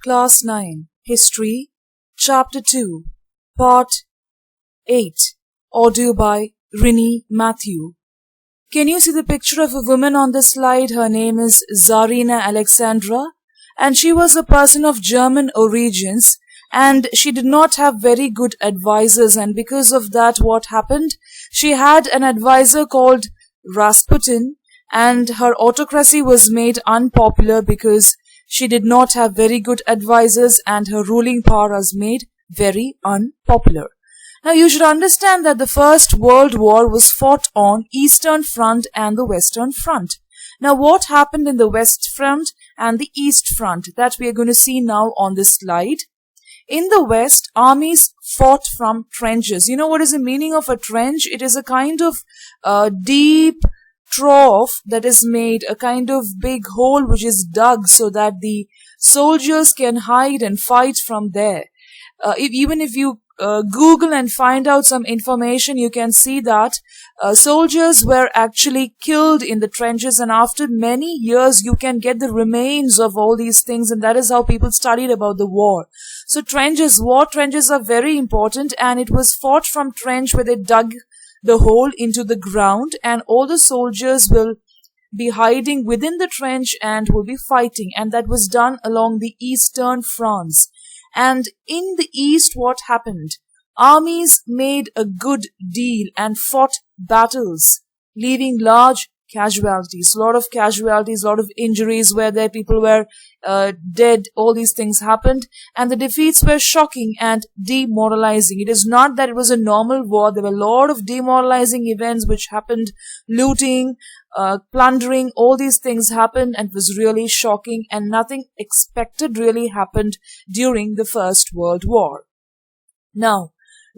Class 9 History Chapter 2 Part 8 Audio by Rini Matthew. Can you see the picture of a woman on the slide? Her name is Tsarina Alexandra, and she was a person of German origins, and she did not have very good advisors, and because of that what happened? She had an advisor called Rasputin, and her autocracy was made unpopular because she did not have very good advisors and her ruling power was made very unpopular. Now you should understand that the First World War was fought on Eastern Front and the Western Front. Now what happened in the West Front and the East Front? That we are going to see now on this slide. In the West, armies fought from trenches. You know what is the meaning of a trench? It is a kind of deep trough that is made, a kind of big hole which is dug so that the soldiers can hide and fight from there. Even if you Google and find out some information, you can see that soldiers were actually killed in the trenches, and after many years you can get the remains of all these things, and that is how people studied about the war. So war trenches are very important, and it was fought from trench where they dug the hole into the ground, and all the soldiers will be hiding within the trench and will be fighting, and that was done along the Eastern France. And in the East, what happened? Armies made a good deal and fought battles, leaving large casualties, lot of injuries where their people were dead, all these things happened, and the defeats were shocking and demoralizing. It is not that it was a normal war. There were a lot of demoralizing events which happened, looting, plundering, all these things happened, and it was really shocking, and nothing expected really happened during the First World War. Now,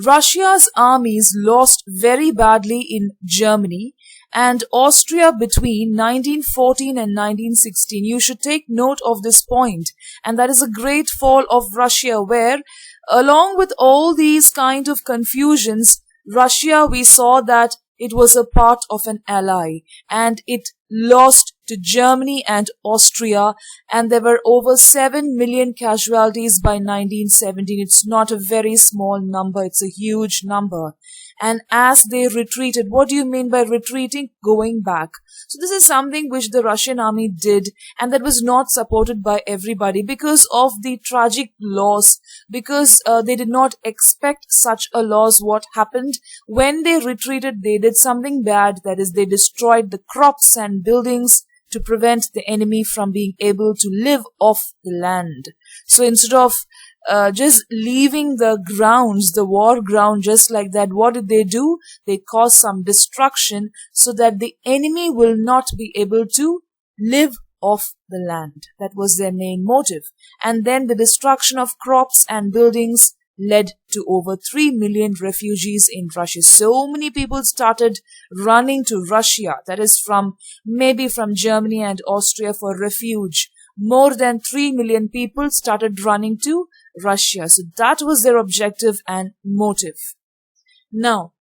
Russia's armies lost very badly in Germany and Austria between 1914 and 1916. You should take note of this point, and that is a great fall of Russia, where along with all these kind of confusions, Russia, we saw that it was a part of an ally, and it lost to Germany and Austria, and there were over 7 million casualties by 1917. It's not a very small number, it's a huge number. And as they retreated, what do you mean by retreating? Going back. So this is something which the Russian army did, and that was not supported by everybody because of the tragic loss, because they did not expect such a loss. What happened? When they retreated, they did something bad, that is, they destroyed the crops and buildings to prevent the enemy from being able to live off the land. So instead of just leaving the grounds, the war ground just like that, what did they do? They caused some destruction so that the enemy will not be able to live off the land. That was their main motive. And then the destruction of crops and buildings led to over 3 million refugees in Russia. So many people started running to Russia, that is maybe from Germany and Austria, for refuge. More than 3 million people started running to Russia. So that was their objective and motive. Now,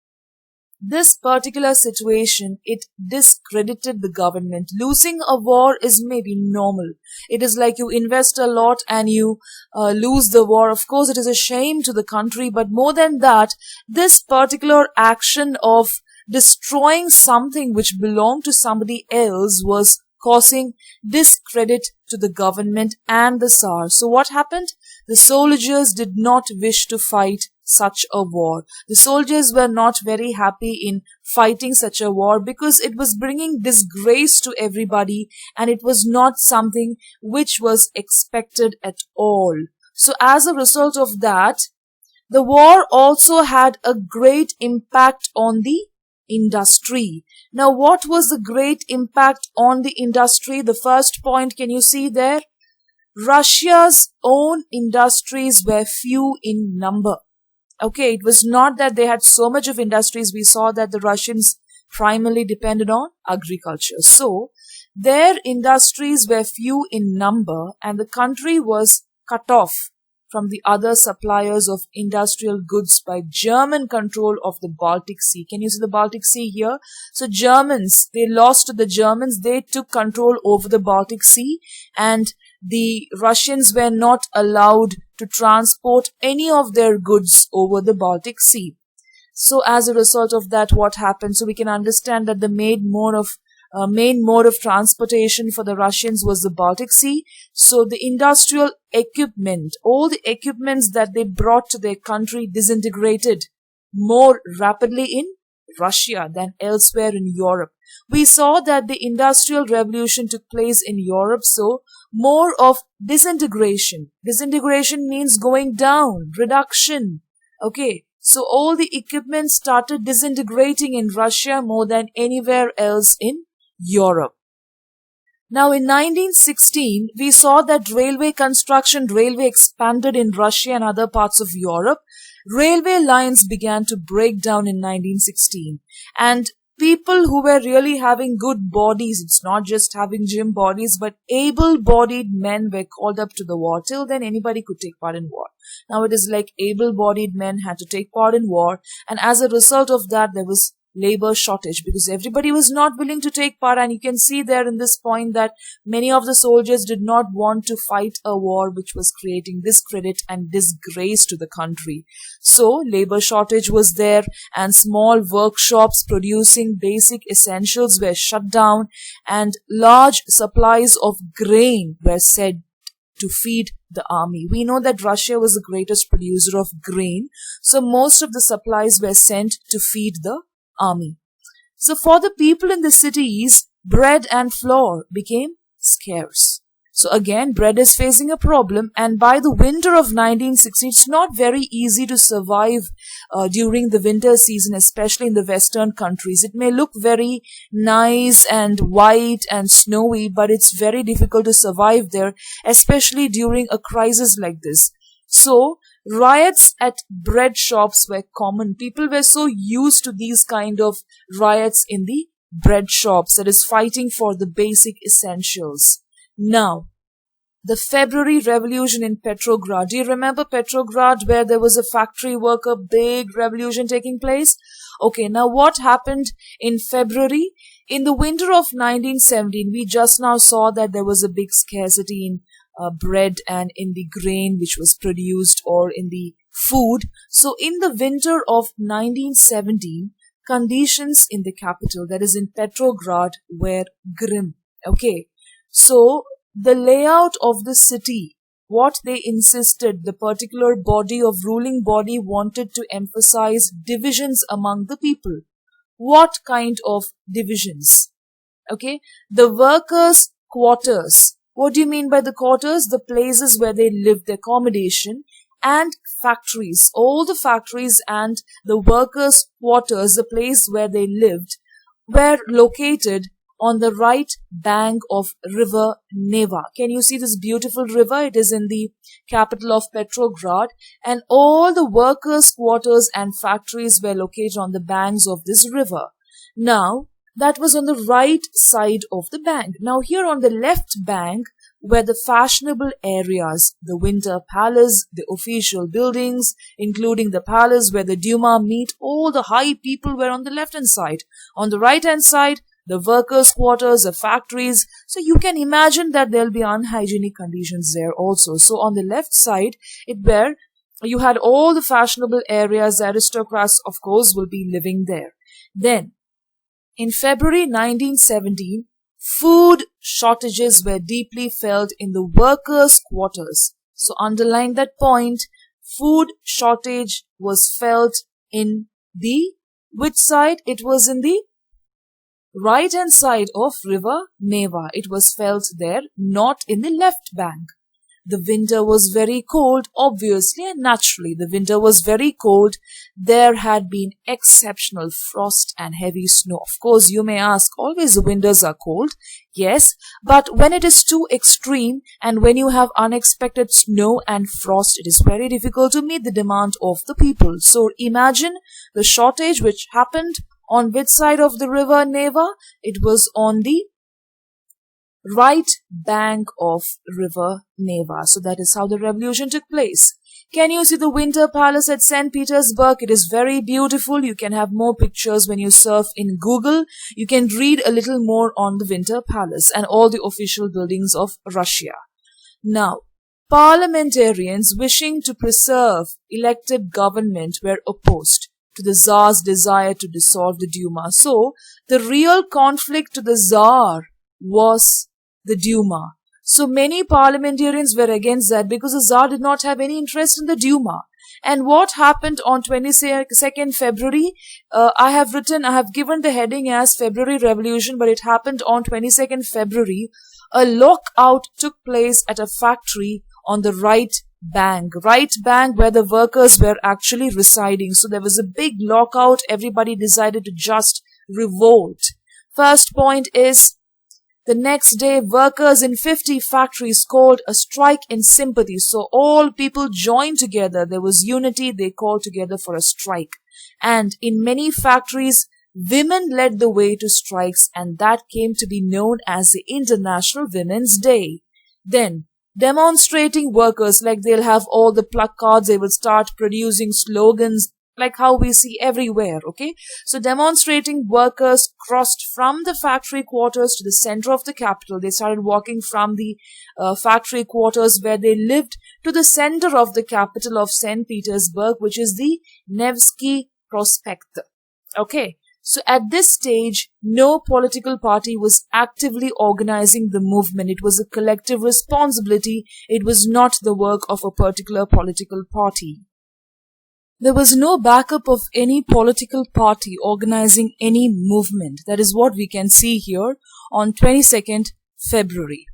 this particular situation, it discredited the government. Losing a war is maybe normal. It is like you invest a lot and you lose the war. Of course, it is a shame to the country, but more than that, this particular action of destroying something which belonged to somebody else was causing discredit to the government and the Tsar. So what happened? The soldiers did not wish to fight such a war. The soldiers were not very happy in fighting such a war because it was bringing disgrace to everybody, and it was not something which was expected at all. So as a result of that, the war also had a great impact on the industry. Now, what was the great impact on the industry? The first point, can you see there? Russia's own industries were few in number. Okay, it was not that they had so much of industries. We saw that the Russians primarily depended on agriculture. So, their industries were few in number, and the country was cut off from the other suppliers of industrial goods by German control of the Baltic Sea. Can you see the Baltic Sea here? So Germans, they lost to the Germans. They took control over the Baltic Sea, and the Russians were not allowed to transport any of their goods over the Baltic Sea. So as a result of that, what happened? So we can understand that the main mode of transportation for the Russians was the Baltic Sea. So the industrial equipment, all the equipments that they brought to their country disintegrated more rapidly in Russia than elsewhere in Europe. We saw that the Industrial Revolution took place in Europe, so more of disintegration. Disintegration means going down, reduction. Okay, so all the equipment started disintegrating in Russia more than anywhere else in Europe. Now in 1916, we saw that railway expanded in Russia and other parts of Europe. Railway lines began to break down in 1916. And people who were really having good bodies, it's not just having gym bodies, but able-bodied men were called up to the war. Till then, anybody could take part in war. Now it is like able-bodied men had to take part in war. And as a result of that, there was labor shortage because everybody was not willing to take part. And you can see there in this point that many of the soldiers did not want to fight a war which was creating discredit and disgrace to the country. So labor shortage was there, and small workshops producing basic essentials were shut down, and large supplies of grain were said to feed the army. We know that Russia was the greatest producer of grain, so most of the supplies were sent to feed the army. So for the people in the cities, bread and flour became scarce. So again, bread is facing a problem, and by the winter of 1960, it's not very easy to survive during the winter season, especially in the western countries. It may look very nice and white and snowy, but it's very difficult to survive there, especially during a crisis like this. So riots at bread shops were common. People were so used to these kind of riots in the bread shops, that is fighting for the basic essentials. Now, the February Revolution in Petrograd. Do you remember Petrograd, where there was a factory worker, big revolution taking place? Okay, now what happened in February? In the winter of 1917, we just now saw that there was a big scarcity in bread and in the grain which was produced, or in the food. So in the winter of 1917, conditions in the capital, that is in Petrograd, were grim. Okay, so the layout of the city, what they insisted, the particular ruling body wanted to emphasize divisions among the people. What kind of divisions? Okay, the workers' quarters. What do you mean by the quarters? The places where they lived, the accommodation, and factories. All the factories and the workers' quarters, the place where they lived, were located on the right bank of river Neva. Can you see this beautiful river? It is in the capital of Petrograd, and all the workers' quarters and factories were located on the banks of this river. Now, that was on the right side of the bank. Now here on the left bank were the fashionable areas, the Winter Palace, the official buildings, including the palace where the Duma meet. All the high people were on the left-hand side. On the right-hand side, the workers' quarters, the factories. So you can imagine that there'll be unhygienic conditions there also. So on the left side, you had all the fashionable areas. The aristocrats, of course, will be living there. Then, in February 1917, food shortages were deeply felt in the workers' quarters. So underline that point. Food shortage was felt in the which side? It was in the right-hand side of river Neva. It was felt there, not in the left bank. The winter was very cold, obviously and naturally. The winter was very cold. There had been exceptional frost and heavy snow. Of course, you may ask, always the winters are cold. Yes, but when it is too extreme and when you have unexpected snow and frost, it is very difficult to meet the demand of the people. So imagine the shortage which happened on which side of the river Neva? It was on the right bank of river Neva. So that is how the revolution took place. Can you see the Winter Palace at St. Petersburg? It is very beautiful. You can have more pictures when you surf in Google. You can read a little more on the Winter Palace and all the official buildings of Russia. Now, parliamentarians wishing to preserve elected government were opposed to the Tsar's desire to dissolve the Duma. So, the real conflict to the Tsar was the Duma. So many parliamentarians were against that because the Tsar did not have any interest in the Duma. And what happened on 22nd February? I have given the heading as February Revolution, but it happened on 22nd February. A lockout took place at a factory on the right bank where the workers were actually residing. So there was a big lockout. Everybody decided to just revolt. First point is, the next day, workers in 50 factories called a strike in sympathy. So all people joined together. There was unity. They called together for a strike. And in many factories, women led the way to strikes, and that came to be known as the International Women's Day. Then, demonstrating workers, like they'll have all the placards, they will start producing slogans, like how we see everywhere, okay? So demonstrating workers crossed from the factory quarters to the center of the capital. They started walking from the factory quarters where they lived to the center of the capital of St. Petersburg, which is the Nevsky Prospekt. Okay? So at this stage, no political party was actively organizing the movement. It was a collective responsibility. It was not the work of a particular political party. There was no backup of any political party organizing any movement. That is what we can see here on 22nd February.